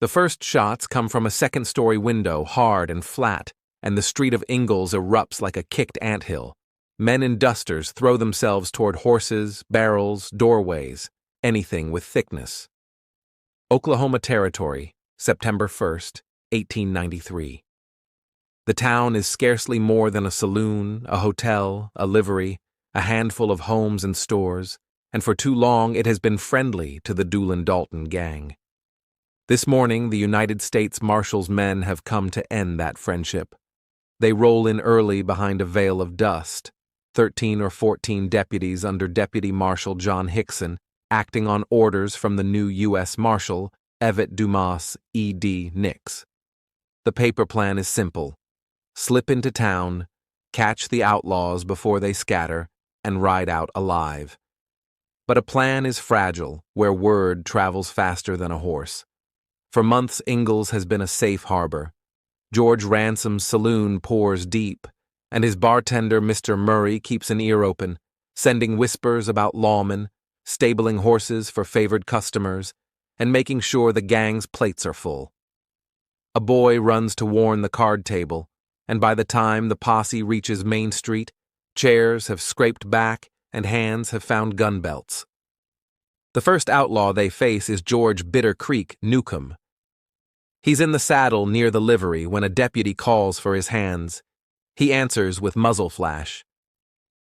The first shots come from a second-story window, hard and flat, and the street of Ingalls erupts like a kicked anthill. Men in dusters throw themselves toward horses, barrels, doorways, anything with thickness. Oklahoma Territory, September 1st, 1893. The town is scarcely more than a saloon, a hotel, a livery, a handful of homes and stores, and for too long it has been friendly to the Dalton Gang. This morning, the United States Marshals men have come to end that friendship. They roll in early behind a veil of dust, 13 or 14 deputies under Deputy Marshal John Hickson, acting on orders from the new U.S. Marshal, Evett Dumas, E.D. Nix. The paper plan is simple. Slip into town, catch the outlaws before they scatter, and ride out alive. But a plan is fragile, where word travels faster than a horse. For months, Ingalls has been a safe harbor. George Ransom's saloon pours deep, and his bartender, Mr. Murray, keeps an ear open, sending whispers about lawmen, stabling horses for favored customers, and making sure the gang's plates are full. A boy runs to warn the card table, and by the time the posse reaches Main Street, chairs have scraped back and hands have found gun belts. The first outlaw they face is George Bitter Creek Newcomb. He's in the saddle near the livery when a deputy calls for his hands. He answers with muzzle flash.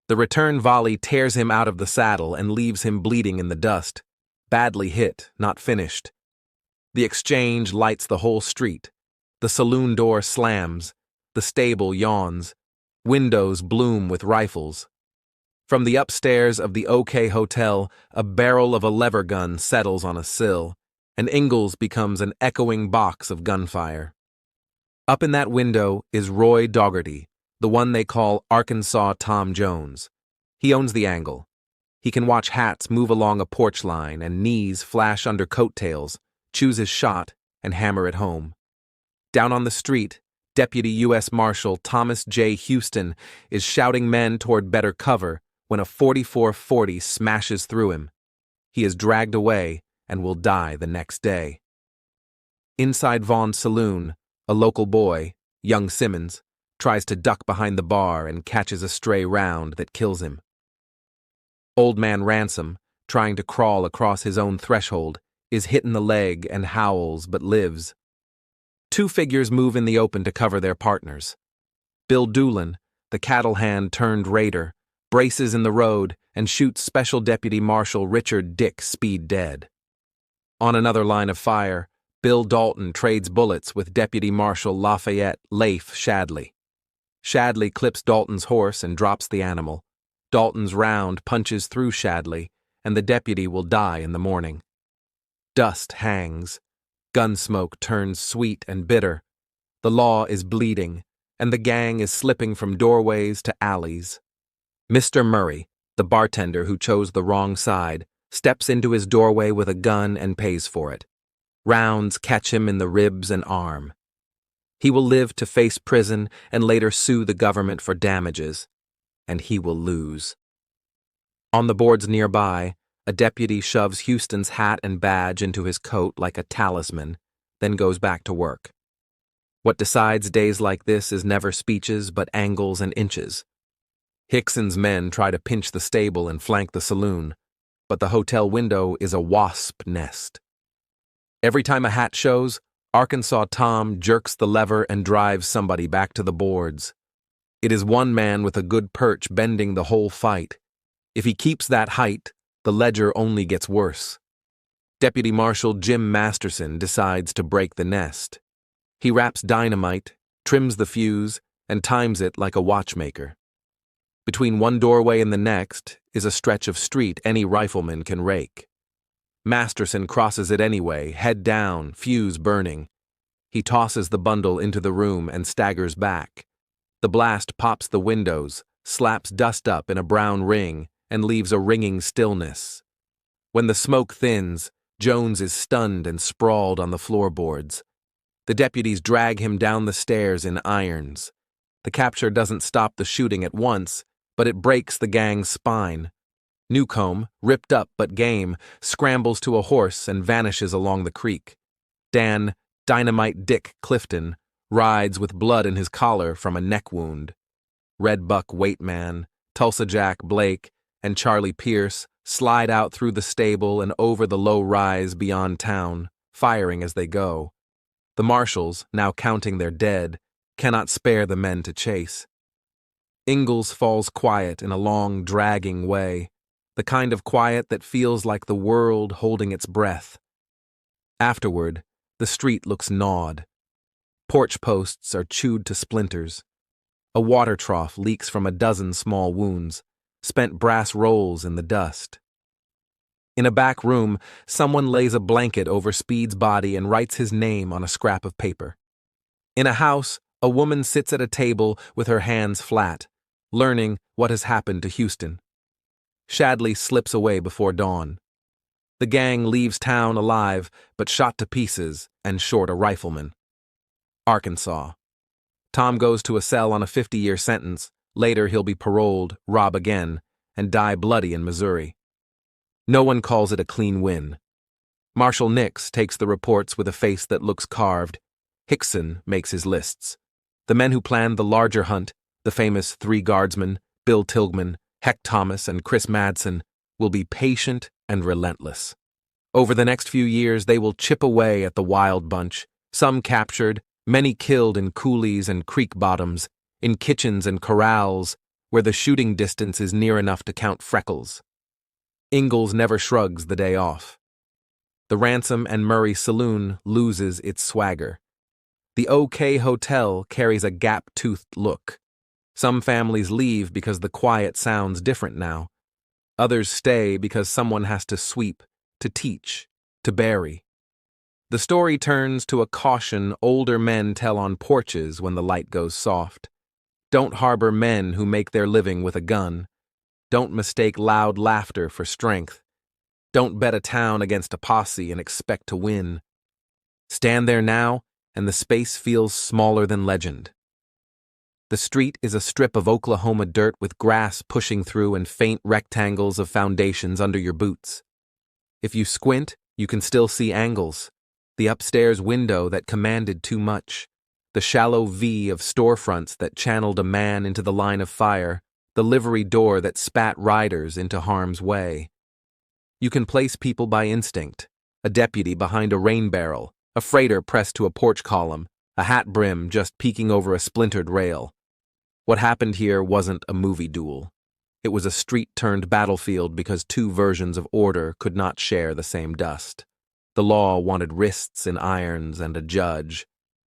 The return volley tears him out of the saddle and leaves him bleeding in the dust, badly hit, not finished. The exchange lights the whole street. The saloon door slams. The stable yawns. Windows bloom with rifles. From the upstairs of the OK Hotel, a barrel of a lever gun settles on a sill, and Ingalls becomes an echoing box of gunfire. Up in that window is Roy Dougherty, the one they call Arkansas Tom Jones. He owns the angle. He can watch hats move along a porch line and knees flash under coattails, choose his shot, and hammer it home. Down on the street, Deputy U.S. Marshal Thomas J. Houston is shouting men toward better cover when a .44-40 smashes through him. He is dragged away and will die the next day. Inside Vaughn's saloon, a local boy, young Simmons, tries to duck behind the bar and catches a stray round that kills him. Old man Ransom, trying to crawl across his own threshold, is hit in the leg and howls but lives. Two figures move in the open to cover their partners. Bill Doolin, the cattle hand turned raider, braces in the road and shoots Special Deputy Marshal Richard Dick Speed dead. On another line of fire, Bill Dalton trades bullets with Deputy Marshal Lafayette Leif Shadley. Shadley clips Dalton's horse and drops the animal. Dalton's round punches through Shadley, and the deputy will die in the morning. Dust hangs. Gun smoke turns sweet and bitter. The law is bleeding, and the gang is slipping from doorways to alleys. Mr. Murray, the bartender who chose the wrong side, steps into his doorway with a gun and pays for it. Rounds catch him in the ribs and arm. He will live to face prison and later sue the government for damages, and he will lose. On the boards nearby, a deputy shoves Houston's hat and badge into his coat like a talisman, then goes back to work. What decides days like this is never speeches but angles and inches. Hickson's men try to pinch the stable and flank the saloon, but the hotel window is a wasp nest. Every time a hat shows, Arkansas Tom jerks the lever and drives somebody back to the boards. It is one man with a good perch bending the whole fight. If he keeps that height, the ledger only gets worse. Deputy Marshal Jim Masterson decides to break the nest. He wraps dynamite, trims the fuse, and times it like a watchmaker. Between one doorway and the next is a stretch of street any rifleman can rake. Masterson crosses it anyway, head down, fuse burning. He tosses the bundle into the room and staggers back. The blast pops the windows, slaps dust up in a brown ring, and leaves a ringing stillness. When the smoke thins, Jones is stunned and sprawled on the floorboards. The deputies drag him down the stairs in irons. The capture doesn't stop the shooting at once, but it breaks the gang's spine. Newcomb, ripped up but game, scrambles to a horse and vanishes along the creek. Dan Dynamite Dick Clifton rides with blood in his collar from a neck wound. Red Buck Waitman, Tulsa Jack Blake, and Charlie Pierce slide out through the stable and over the low rise beyond town, firing as they go. The Marshals, now counting their dead, cannot spare the men to chase. Ingalls falls quiet in a long, dragging way, the kind of quiet that feels like the world holding its breath. Afterward, the street looks gnawed. Porch posts are chewed to splinters. A water trough leaks from a dozen small wounds, spent brass rolls in the dust. In a back room, someone lays a blanket over Speed's body and writes his name on a scrap of paper. In a house, a woman sits at a table with her hands flat, learning what has happened to Houston. Shadley slips away before dawn. The gang leaves town alive, but shot to pieces and short a rifleman. Arkansas. Tom goes to a cell on a 50-year sentence. Later he'll be paroled, rob again, and die bloody in Missouri. No one calls it a clean win. Marshal Nix takes the reports with a face that looks carved. Hickson makes his lists. The men who planned the larger hunt, the famous 3 guardsmen, Bill Tilghman, Heck Thomas, and Chris Madsen, will be patient and relentless. Over the next few years, they will chip away at the wild bunch, some captured, many killed in coulees and creek bottoms, in kitchens and corrals, where the shooting distance is near enough to count freckles. Ingalls never shrugs the day off. The Ransom and Murray saloon loses its swagger. The OK Hotel carries a gap-toothed look. Some families leave because the quiet sounds different now. Others stay because someone has to sweep, to teach, to bury. The story turns to a caution older men tell on porches when the light goes soft. Don't harbor men who make their living with a gun. Don't mistake loud laughter for strength. Don't bet a town against a posse and expect to win. Stand there now, and the space feels smaller than legend. The street is a strip of Oklahoma dirt with grass pushing through and faint rectangles of foundations under your boots. If you squint, you can still see angles. The upstairs window that commanded too much. The shallow V of storefronts that channeled a man into the line of fire. The livery door that spat riders into harm's way. You can place people by instinct. A deputy behind a rain barrel, a freighter pressed to a porch column, a hat brim just peeking over a splintered rail. What happened here wasn't a movie duel. It was a street-turned battlefield because 2 versions of order could not share the same dust. The law wanted wrists in irons and a judge.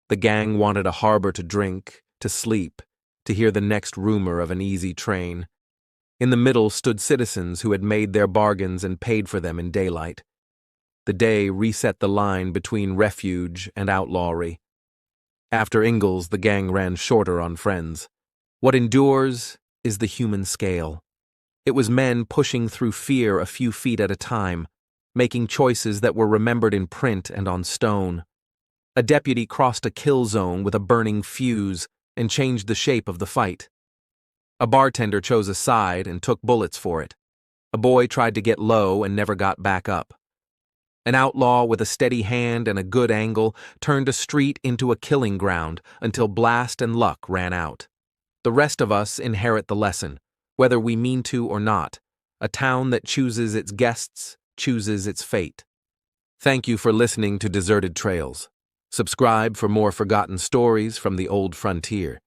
The gang wanted a harbor to drink, to sleep, to hear the next rumor of an easy train. In the middle stood citizens who had made their bargains and paid for them in daylight. The day reset the line between refuge and outlawry. After Ingalls, the gang ran shorter on friends. What endures is the human scale. It was men pushing through fear a few feet at a time, making choices that were remembered in print and on stone. A deputy crossed a kill zone with a burning fuse and changed the shape of the fight. A bartender chose a side and took bullets for it. A boy tried to get low and never got back up. An outlaw with a steady hand and a good angle turned a street into a killing ground until blast and luck ran out. The rest of us inherit the lesson, whether we mean to or not. A town that chooses its guests chooses its fate. Thank you for listening to Deserted Trails. Subscribe for more forgotten stories from the old frontier.